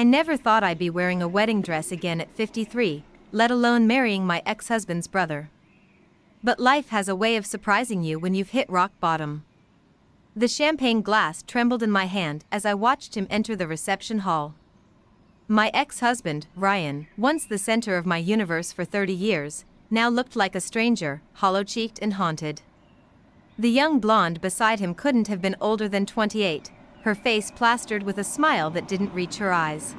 never thought I'd be wearing a wedding dress again at 53, let alone marrying my ex-husband's brother. But life has a way of surprising you when you've hit rock bottom. The champagne glass trembled in my hand as I watched him enter the reception hall. My ex-husband, Ryan, once the center of my universe for 30 years, now looked like a stranger, hollow-cheeked and haunted. The young blonde beside him couldn't have been older than 28, her face plastered with a smile that didn't reach her eyes.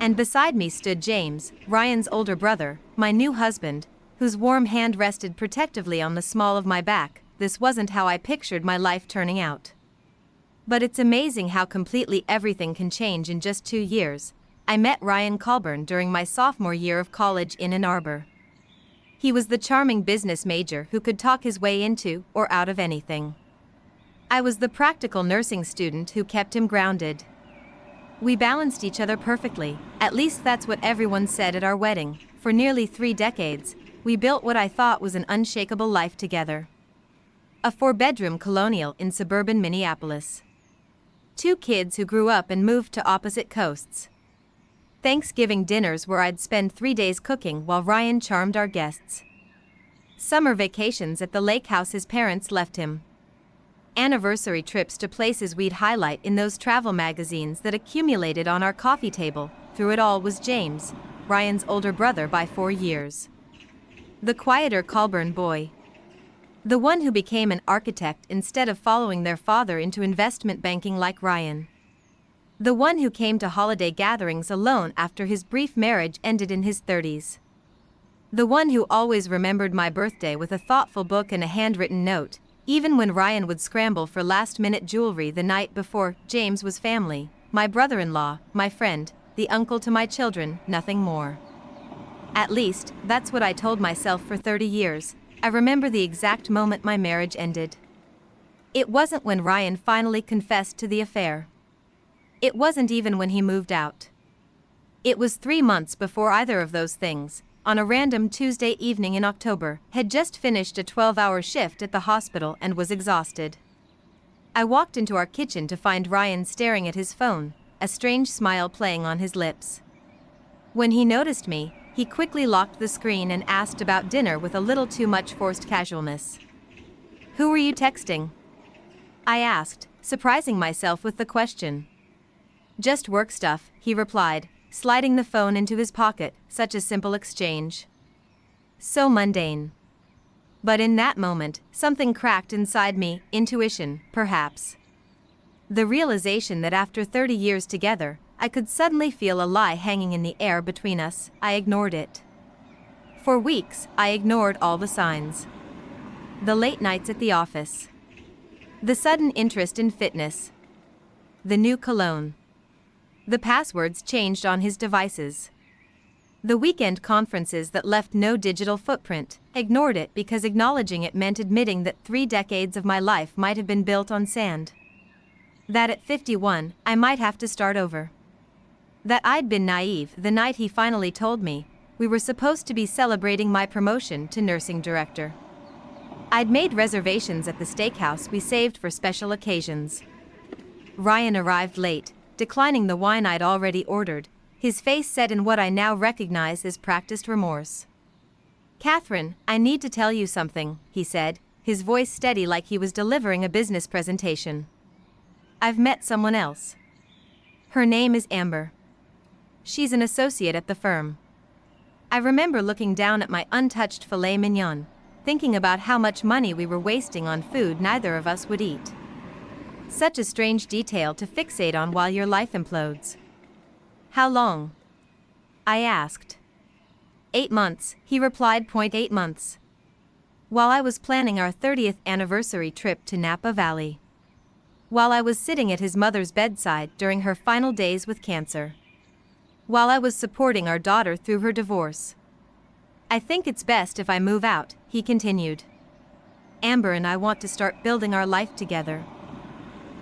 And beside me stood James, Ryan's older brother, my new husband, whose warm hand rested protectively on the small of my back. This wasn't how I pictured my life turning out. But it's amazing how completely everything can change in just 2 years. I met Ryan Colburn during my sophomore year of college in Ann Arbor. He was the charming business major who could talk his way into or out of anything. I was the practical nursing student who kept him grounded. We balanced each other perfectly, at least that's what everyone said at our wedding. For nearly 3 decades, we built what I thought was an unshakable life together. A 4-bedroom colonial in suburban Minneapolis. 2 kids who grew up and moved to opposite coasts. Thanksgiving dinners where I'd spend 3 days cooking while Ryan charmed our guests. Summer vacations at the lake house his parents left him. Anniversary trips to places we'd highlight in those travel magazines that accumulated on our coffee table. Through it all was James, Ryan's older brother by 4 years. The quieter Colburn boy. The one who became an architect instead of following their father into investment banking like Ryan. The one who came to holiday gatherings alone after his brief marriage ended in his 30s. The one who always remembered my birthday with a thoughtful book and a handwritten note, even when Ryan would scramble for last-minute jewelry the night before. James was family, my brother-in-law, my friend, the uncle to my children, nothing more. At least, that's what I told myself for 30 years. I remember the exact moment my marriage ended. It wasn't when Ryan finally confessed to the affair. It wasn't even when he moved out. It was 3 months before either of those things. On a random Tuesday evening in October, had just finished a 12-hour shift at the hospital and was exhausted. I walked into our kitchen to find Ryan staring at his phone, a strange smile playing on his lips. When he noticed me, he quickly locked the screen and asked about dinner with a little too much forced casualness. "Who were you texting?" I asked, surprising myself with the question. "Just work stuff," he replied, sliding the phone into his pocket. Such a simple exchange. So mundane. But in that moment, something cracked inside me, intuition, perhaps. The realization that after 30 years together, I could suddenly feel a lie hanging in the air between us. I ignored it. For weeks, I ignored all the signs. The late nights at the office. The sudden interest in fitness. The new cologne. The passwords changed on his devices. The weekend conferences that left no digital footprint. Ignored it because acknowledging it meant admitting that 3 decades of my life might have been built on sand. That at 51, I might have to start over. That I'd been naive the night he finally told me we were supposed to be celebrating my promotion to nursing director. I'd made reservations at the steakhouse we saved for special occasions. Ryan arrived late, declining the wine I'd already ordered, his face set in what I now recognize as practiced remorse. "Catherine, I need to tell you something," he said, his voice steady like he was delivering a business presentation. "I've met someone else. Her name is Amber. She's an associate at the firm." I remember looking down at my untouched filet mignon, thinking about how much money we were wasting on food neither of us would eat. Such a strange detail to fixate on while your life implodes. "How long?" I asked. 8 months, he replied. 8 months. While I was planning our 30th anniversary trip to Napa Valley. While I was sitting at his mother's bedside during her final days with cancer. While I was supporting our daughter through her divorce. "I think it's best if I move out," he continued. "Amber and I want to start building our life together."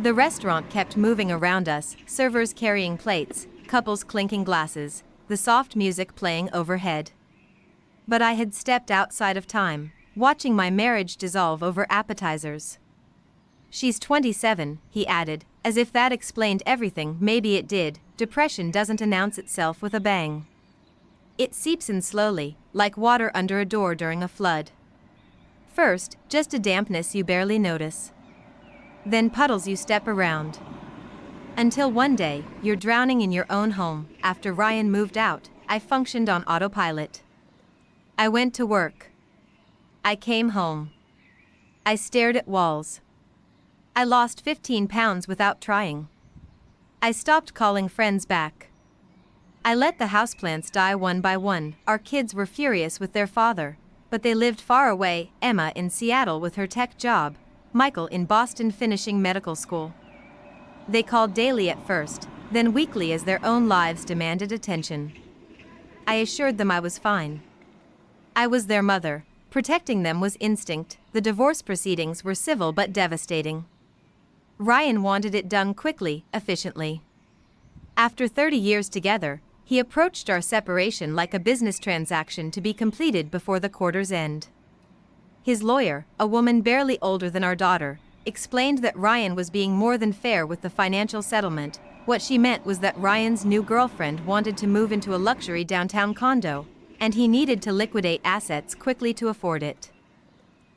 The restaurant kept moving around us, servers carrying plates, couples clinking glasses, the soft music playing overhead. But I had stepped outside of time, watching my marriage dissolve over appetizers. "She's 27, he added, as if that explained everything. Maybe it did. depression doesn't announce itself with a bang. It seeps in slowly, like water under a door during a flood. First, just a dampness you barely notice. Then puddles you step around. Until one day, you're drowning in your own home. After Ryan moved out, I functioned on autopilot. I went to work. I came home. I stared at walls. I lost 15 pounds without trying. I stopped calling friends back. I let the houseplants die one by one. Our kids were furious with their father, but they lived far away, Emma in Seattle with her tech job, Michael in Boston finishing medical school. They called daily at first, then weekly as their own lives demanded attention. I assured them I was fine. I was their mother. Protecting them was instinct. The divorce proceedings were civil but devastating. Ryan wanted it done quickly, efficiently. After 30 years together, he approached our separation like a business transaction to be completed before the quarter's end. His lawyer, a woman barely older than our daughter, explained that Ryan was being more than fair with the financial settlement. What she meant was that Ryan's new girlfriend wanted to move into a luxury downtown condo, and he needed to liquidate assets quickly to afford it.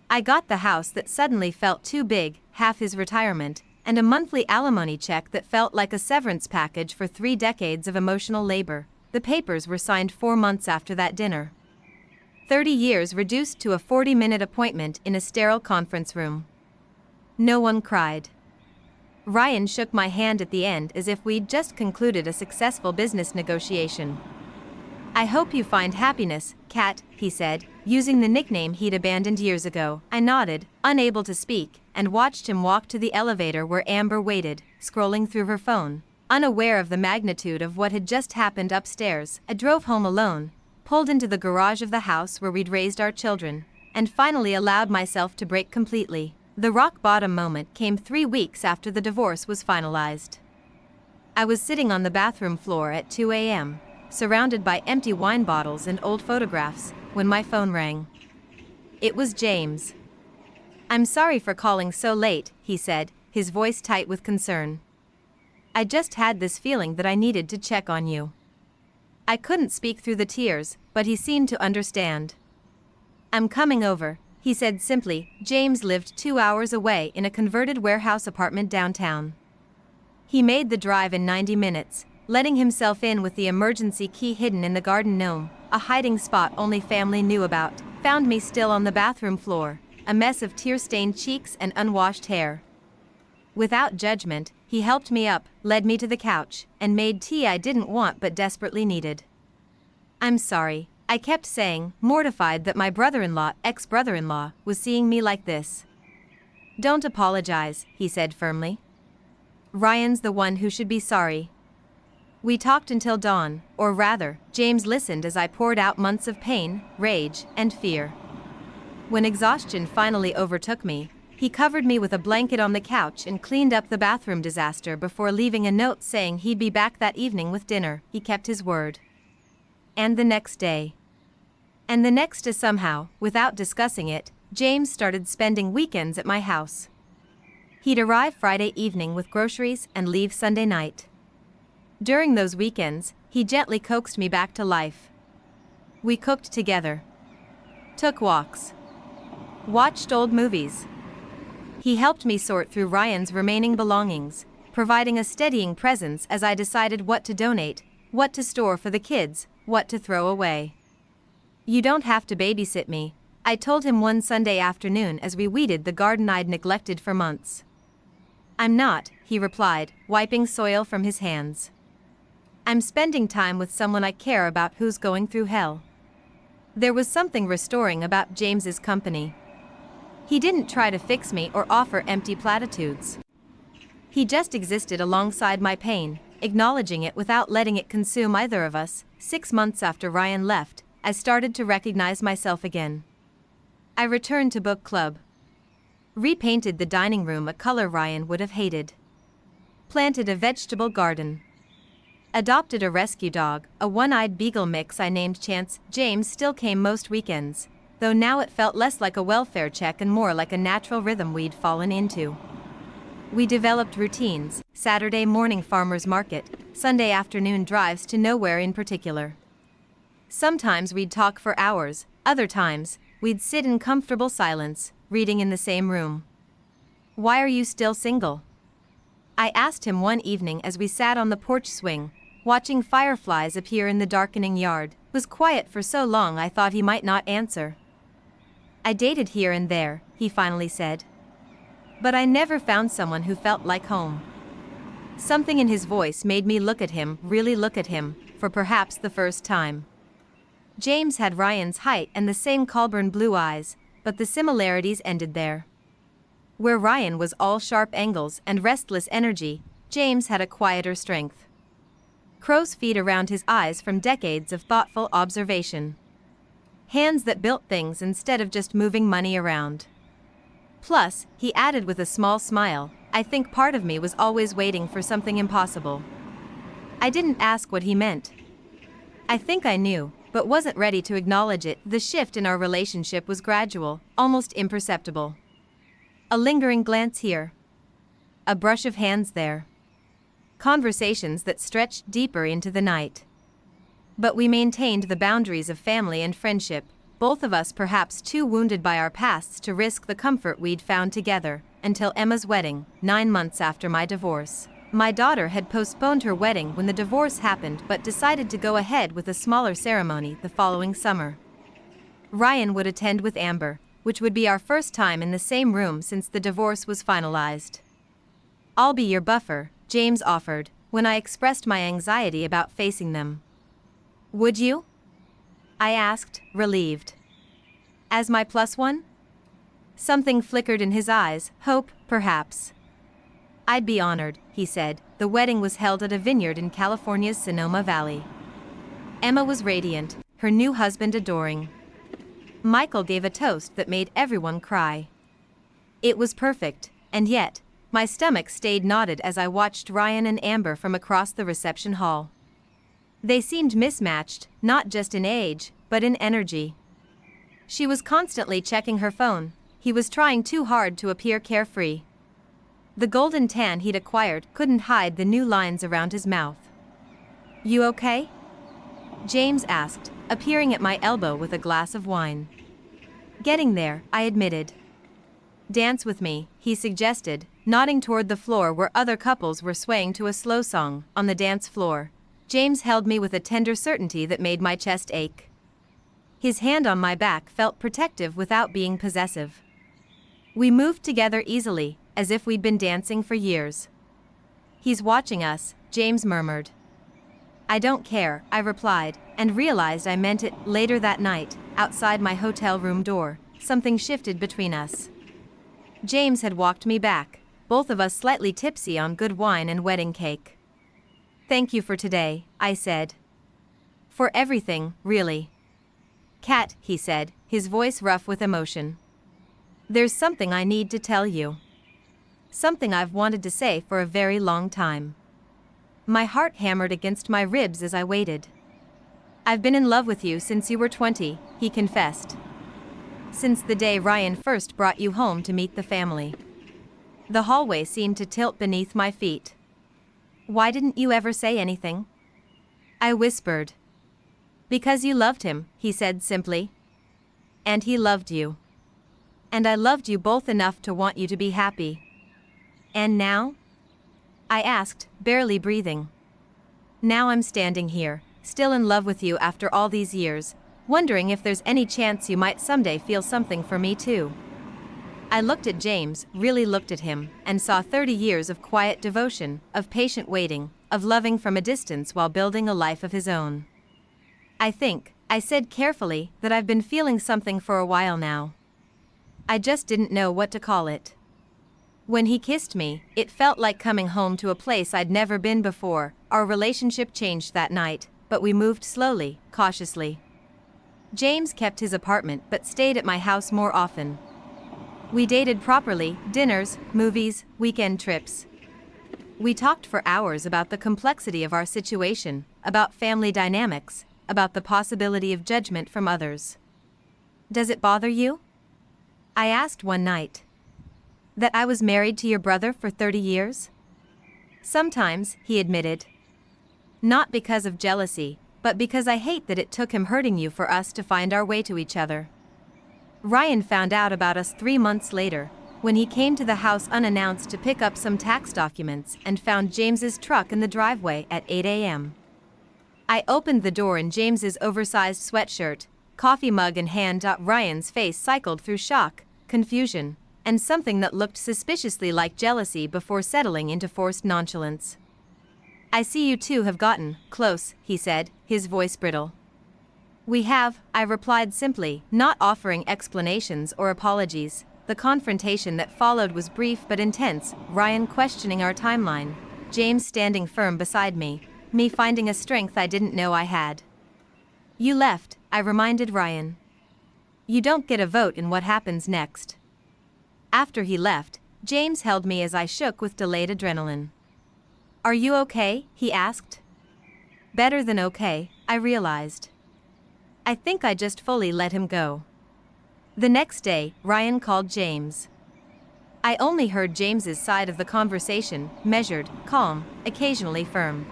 I got the house that suddenly felt too big, half his retirement, and a monthly alimony check that felt like a severance package for 3 decades of emotional labor. The papers were signed 4 months after that dinner. 30 years reduced to a 40-minute appointment in a sterile conference room. No one cried. Ryan shook my hand at the end as if we'd just concluded a successful business negotiation. "I hope you find happiness, Kat," he said, using the nickname he'd abandoned years ago. I nodded, unable to speak, and watched him walk to the elevator where Amber waited, scrolling through her phone, unaware of the magnitude of what had just happened upstairs. I drove home alone, pulled into the garage of the house where we'd raised our children, and finally allowed myself to break completely. The rock-bottom moment came 3 weeks after the divorce was finalized. I was sitting on the bathroom floor at 2 a.m., surrounded by empty wine bottles and old photographs, when my phone rang. It was James. "I'm sorry for calling so late," he said, his voice tight with concern. "I just had this feeling that I needed to check on you." I couldn't speak through the tears, but he seemed to understand. "I'm coming over," he said simply. James lived 2 hours away in a converted warehouse apartment downtown. He made the drive in 90 minutes, letting himself in with the emergency key hidden in the garden gnome, a hiding spot only family knew about. Found me still on the bathroom floor, a mess of tear-stained cheeks and unwashed hair. Without judgment, he helped me up, led me to the couch, and made tea I didn't want but desperately needed. "I'm sorry," I kept saying, mortified that my brother-in-law, ex-brother-in-law, was seeing me like this. "Don't apologize," he said firmly. "Ryan's the one who should be sorry." We talked until dawn, or rather, James listened as I poured out months of pain, rage, and fear. When exhaustion finally overtook me, he covered me with a blanket on the couch and cleaned up the bathroom disaster before leaving a note saying he'd be back that evening with dinner. He kept his word. And the next day. And the next is somehow, without discussing it, James started spending weekends at my house. He'd arrive Friday evening with groceries and leave Sunday night. During those weekends, he gently coaxed me back to life. We cooked together. Took walks. Watched old movies. He helped me sort through Ryan's remaining belongings, providing a steadying presence as I decided what to donate, what to store for the kids, what to throw away. "You don't have to babysit me," I told him one Sunday afternoon as we weeded the garden I'd neglected for months. "I'm not," he replied, wiping soil from his hands. "I'm spending time with someone I care about who's going through hell." There was something restoring about James's company. He didn't try to fix me or offer empty platitudes. He just existed alongside my pain, acknowledging it without letting it consume either of us. 6 months after Ryan left, I started to recognize myself again. I returned to book club. Repainted the dining room a color Ryan would have hated. Planted a vegetable garden. Adopted a rescue dog, a one-eyed beagle mix I named Chance. James still came most weekends, though now it felt less like a welfare check and more like a natural rhythm we'd fallen into. We developed routines: Saturday morning farmers market, Sunday afternoon drives to nowhere in particular. Sometimes we'd talk for hours, other times, we'd sit in comfortable silence, reading in the same room. "Why are you still single?" I asked him one evening as we sat on the porch swing, watching fireflies appear in the darkening yard. It was quiet for so long I thought he might not answer. "I dated here and there," he finally said. "But I never found someone who felt like home." Something in his voice made me look at him, really look at him, for perhaps the first time. James had Ryan's height and the same Colburn blue eyes, but the similarities ended there. Where Ryan was all sharp angles and restless energy, James had a quieter strength. Crow's feet around his eyes from decades of thoughtful observation. Hands that built things instead of just moving money around. Plus, he added with a small smile, "I think part of me was always waiting for something impossible." I didn't ask what he meant. I think I knew, but wasn't ready to acknowledge it. The shift in our relationship was gradual, almost imperceptible. A lingering glance here. A brush of hands there. Conversations that stretched deeper into the night. But we maintained the boundaries of family and friendship, both of us perhaps too wounded by our pasts to risk the comfort we'd found together, until Emma's wedding, 9 months after my divorce. My daughter had postponed her wedding when the divorce happened but decided to go ahead with a smaller ceremony the following summer. Ryan would attend with Amber, which would be our first time in the same room since the divorce was finalized. "I'll be your buffer," James offered, when I expressed my anxiety about facing them. "Would you?" I asked, relieved. "As my plus one?" Something flickered in his eyes, hope, perhaps. "I'd be honored," he said. The wedding was held at a vineyard in California's Sonoma Valley. Emma was radiant, her new husband adoring. Michael gave a toast that made everyone cry. It was perfect, and yet, my stomach stayed knotted as I watched Ryan and Amber from across the reception hall. They seemed mismatched, not just in age, but in energy. She was constantly checking her phone. He was trying too hard to appear carefree. The golden tan he'd acquired couldn't hide the new lines around his mouth. "You okay?" James asked, appearing at my elbow with a glass of wine. "Getting there," I admitted. "Dance with me," he suggested, nodding toward the floor where other couples were swaying to a slow song. On the dance floor, James held me with a tender certainty that made my chest ache. His hand on my back felt protective without being possessive. We moved together easily, as if we'd been dancing for years. "He's watching us," James murmured. "I don't care," I replied, and realized I meant it. Later that night, outside my hotel room door, something shifted between us. James had walked me back, both of us slightly tipsy on good wine and wedding cake. "Thank you for today," I said. "For everything, really." "Kat," he said, his voice rough with emotion. "There's something I need to tell you. Something I've wanted to say for a very long time." My heart hammered against my ribs as I waited. "I've been in love with you since you were 20, he confessed. "Since the day Ryan first brought you home to meet the family." The hallway seemed to tilt beneath my feet. "Why didn't you ever say anything?" I whispered. "Because you loved him," he said simply. "And he loved you. And I loved you both enough to want you to be happy." "And now?" I asked, barely breathing. "Now I'm standing here, still in love with you after all these years, wondering if there's any chance you might someday feel something for me too." I looked at James, really looked at him, and saw 30 years of quiet devotion, of patient waiting, of loving from a distance while building a life of his own. "I think," I said carefully, "that I've been feeling something for a while now. I just didn't know what to call it." When he kissed me, it felt like coming home to a place I'd never been before. Our relationship changed that night, but we moved slowly, cautiously. James kept his apartment but stayed at my house more often. We dated properly: dinners, movies, weekend trips. We talked for hours about the complexity of our situation, about family dynamics, about the possibility of judgment from others. "Does it bother you?" I asked one night. That I was married to your brother for 30 years? Sometimes, he admitted. Not because of jealousy, but because I hate that it took him hurting you for us to find our way to each other. Ryan found out about us 3 months later, when he came to the house unannounced to pick up some tax documents and found James's truck in the driveway at 8 a.m. I opened the door and James's oversized sweatshirt, coffee mug in hand. Ryan's face cycled through shock, confusion, and something that looked suspiciously like jealousy before settling into forced nonchalance. I see you two have gotten close, he said, his voice brittle. We have, I replied simply, not offering explanations or apologies. The confrontation that followed was brief but intense, Ryan questioning our timeline, James standing firm beside me finding a strength I didn't know I had. You left, I reminded Ryan. You don't get a vote in what happens next. After he left, James held me as I shook with delayed adrenaline. Are you okay? He asked. Better than okay, I realized. I think I just fully let him go. The next day, Ryan called James. I only heard James's side of the conversation, measured, calm, occasionally firm.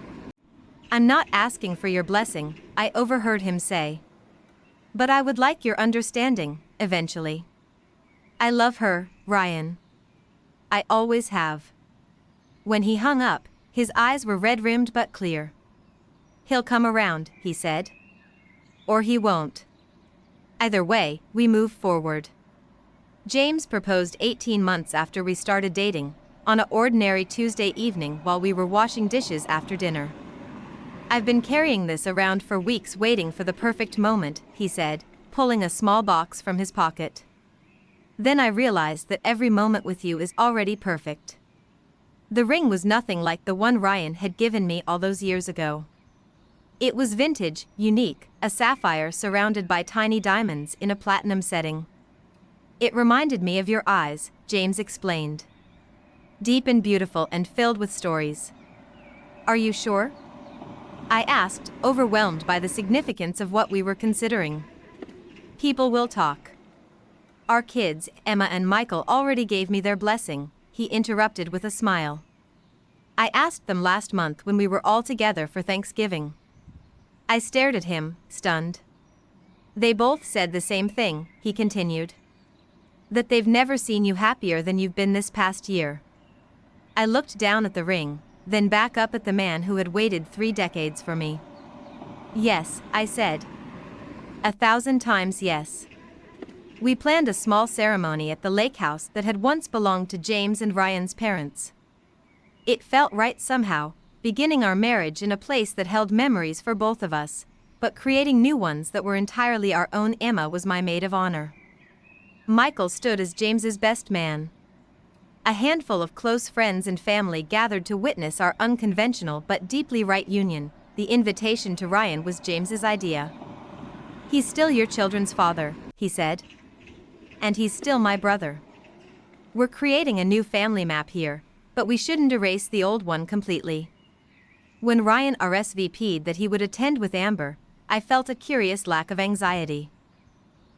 I'm not asking for your blessing, I overheard him say. But I would like your understanding, eventually. I love her, Ryan. I always have. When he hung up, his eyes were red-rimmed but clear. He'll come around, he said. Or he won't. Either way, we move forward. James proposed 18 months after we started dating, on an ordinary Tuesday evening while we were washing dishes after dinner. I've been carrying this around for weeks waiting for the perfect moment, he said, pulling a small box from his pocket. Then I realized that every moment with you is already perfect. The ring was nothing like the one Ryan had given me all those years ago. It was vintage, unique, a sapphire surrounded by tiny diamonds in a platinum setting. It reminded me of your eyes, James explained. Deep and beautiful and filled with stories. Are you sure? I asked, overwhelmed by the significance of what we were considering. People will talk. Our kids, Emma and Michael, already gave me their blessing, he interrupted with a smile. I asked them last month when we were all together for Thanksgiving. I stared at him, stunned. They both said the same thing, he continued. That they've never seen you happier than you've been this past year. I looked down at the ring, then back up at the man who had waited 3 decades for me. Yes, I said. 1,000 times yes. We planned a small ceremony at the lake house that had once belonged to James and Ryan's parents. It felt right somehow, beginning our marriage in a place that held memories for both of us, but creating new ones that were entirely our own. Emma was my maid of honor. Michael stood as James's best man. A handful of close friends and family gathered to witness our unconventional but deeply right union. The invitation to Ryan was James's idea. He's still your children's father, he said. And he's still my brother. We're creating a new family map here, but we shouldn't erase the old one completely. When Ryan RSVP'd that he would attend with Amber, I felt a curious lack of anxiety.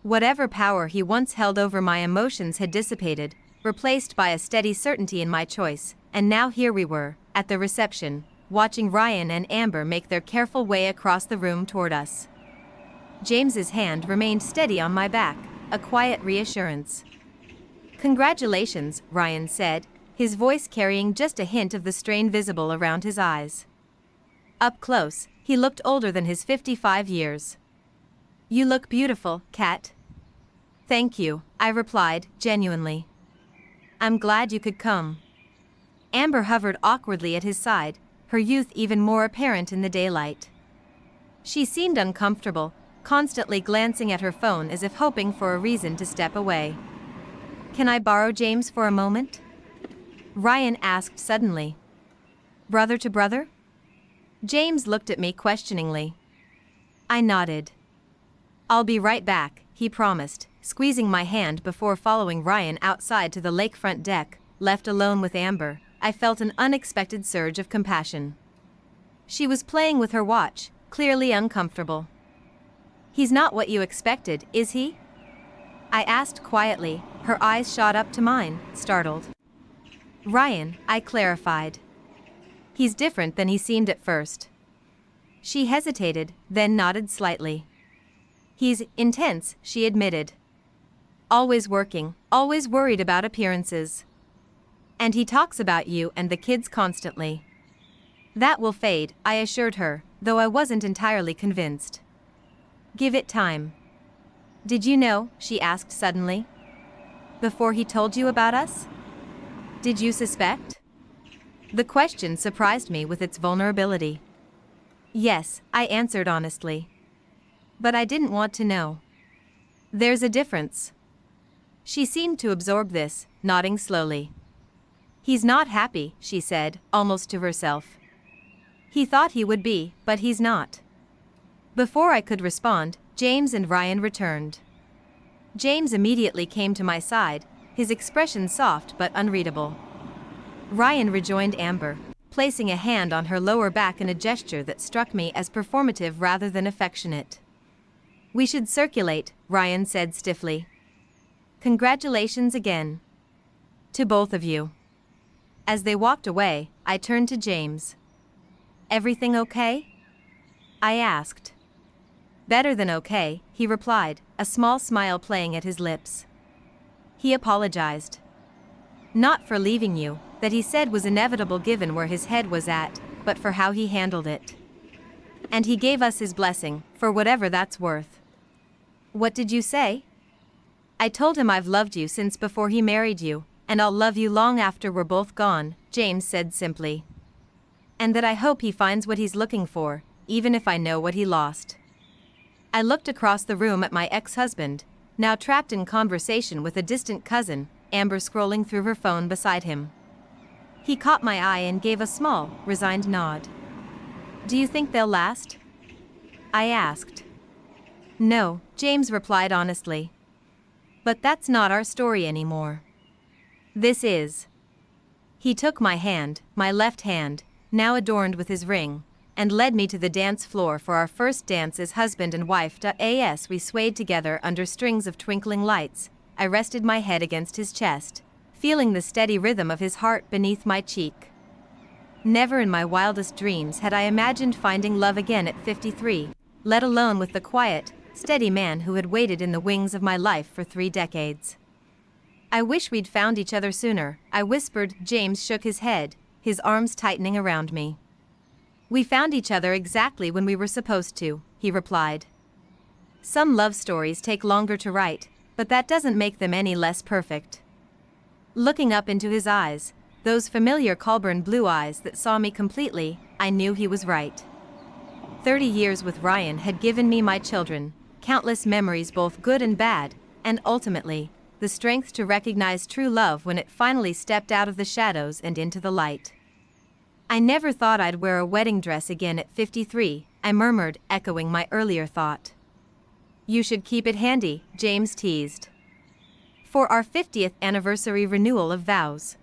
Whatever power he once held over my emotions had dissipated, replaced by a steady certainty in my choice, and now here we were, at the reception, watching Ryan and Amber make their careful way across the room toward us. James's hand remained steady on my back, a quiet reassurance. Congratulations, Ryan said, his voice carrying just a hint of the strain visible around his eyes. Up close, he looked older than his 55 years. You look beautiful, Kat. Thank you, I replied, genuinely. I'm glad you could come. Amber hovered awkwardly at his side, her youth even more apparent in the daylight. She seemed uncomfortable, constantly glancing at her phone as if hoping for a reason to step away. Can I borrow James for a moment? Ryan asked suddenly. Brother to brother? James looked at me questioningly. I nodded. I'll be right back, he promised, squeezing my hand before following Ryan outside to the lakefront deck. Left alone with Amber, I felt an unexpected surge of compassion. She was playing with her watch, clearly uncomfortable. He's not what you expected, is he? I asked quietly, her eyes shot up to mine, startled. Ryan, I clarified. He's different than he seemed at first. She hesitated, then nodded slightly. He's intense, she admitted. Always working, always worried about appearances. And he talks about you and the kids constantly. That will fade, I assured her, though I wasn't entirely convinced. Give it time. Did you know, she asked suddenly, before he told you about us? Did you suspect? The question surprised me with its vulnerability. Yes, I answered honestly. But I didn't want to know. There's a difference. She seemed to absorb this, nodding slowly. He's not happy, she said, almost to herself. He thought he would be, but he's not. Before I could respond, James and Ryan returned. James immediately came to my side, his expression soft but unreadable. Ryan rejoined Amber, placing a hand on her lower back in a gesture that struck me as performative rather than affectionate. We should circulate, Ryan said stiffly. Congratulations again. To both of you. As they walked away, I turned to James. Everything okay? I asked. Better than okay, he replied, a small smile playing at his lips. He apologized. Not for leaving you, that he said was inevitable given where his head was at, but for how he handled it. And he gave us his blessing, for whatever that's worth. What did you say? I told him I've loved you since before he married you, and I'll love you long after we're both gone, James said simply. And that I hope he finds what he's looking for, even if I know what he lost. I looked across the room at my ex-husband, now trapped in conversation with a distant cousin, Amber scrolling through her phone beside him. He caught my eye and gave a small, resigned nod. Do you think they'll last? I asked. No, James replied honestly. But that's not our story anymore. This is. He took my hand, my left hand, now adorned with his ring, and led me to the dance floor for our first dance as husband and wife. As we swayed together under strings of twinkling lights, I rested my head against his chest, feeling the steady rhythm of his heart beneath my cheek. Never in my wildest dreams had I imagined finding love again at 53, let alone with the quiet, steady man who had waited in the wings of my life for 3 decades. I wish we'd found each other sooner, I whispered. James shook his head, his arms tightening around me. We found each other exactly when we were supposed to, he replied. Some love stories take longer to write, but that doesn't make them any less perfect. Looking up into his eyes, those familiar Colburn blue eyes that saw me completely, I knew he was right. 30 years with Ryan had given me my children, countless memories both good and bad, and ultimately, the strength to recognize true love when it finally stepped out of the shadows and into the light. I never thought I'd wear a wedding dress again at 53, I murmured, echoing my earlier thought. You should keep it handy, James teased. For our 50th anniversary renewal of vows.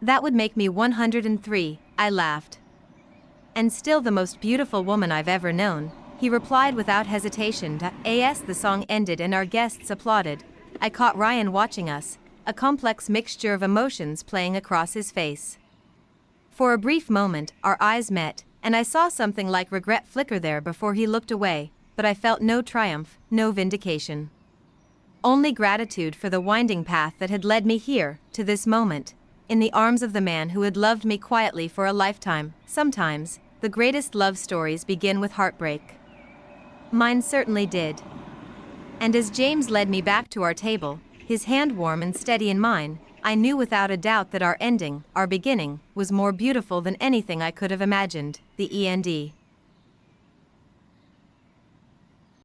That would make me 103, I laughed. And still the most beautiful woman I've ever known, he replied without hesitation. As the song ended and our guests applauded, I caught Ryan watching us, a complex mixture of emotions playing across his face. For a brief moment, our eyes met, and I saw something like regret flicker there before he looked away, but I felt no triumph, no vindication. Only gratitude for the winding path that had led me here, to this moment, in the arms of the man who had loved me quietly for a lifetime. Sometimes, the greatest love stories begin with heartbreak. Mine certainly did. And as James led me back to our table, his hand warm and steady in mine, I knew without a doubt that our ending, our beginning, was more beautiful than anything I could have imagined. The end.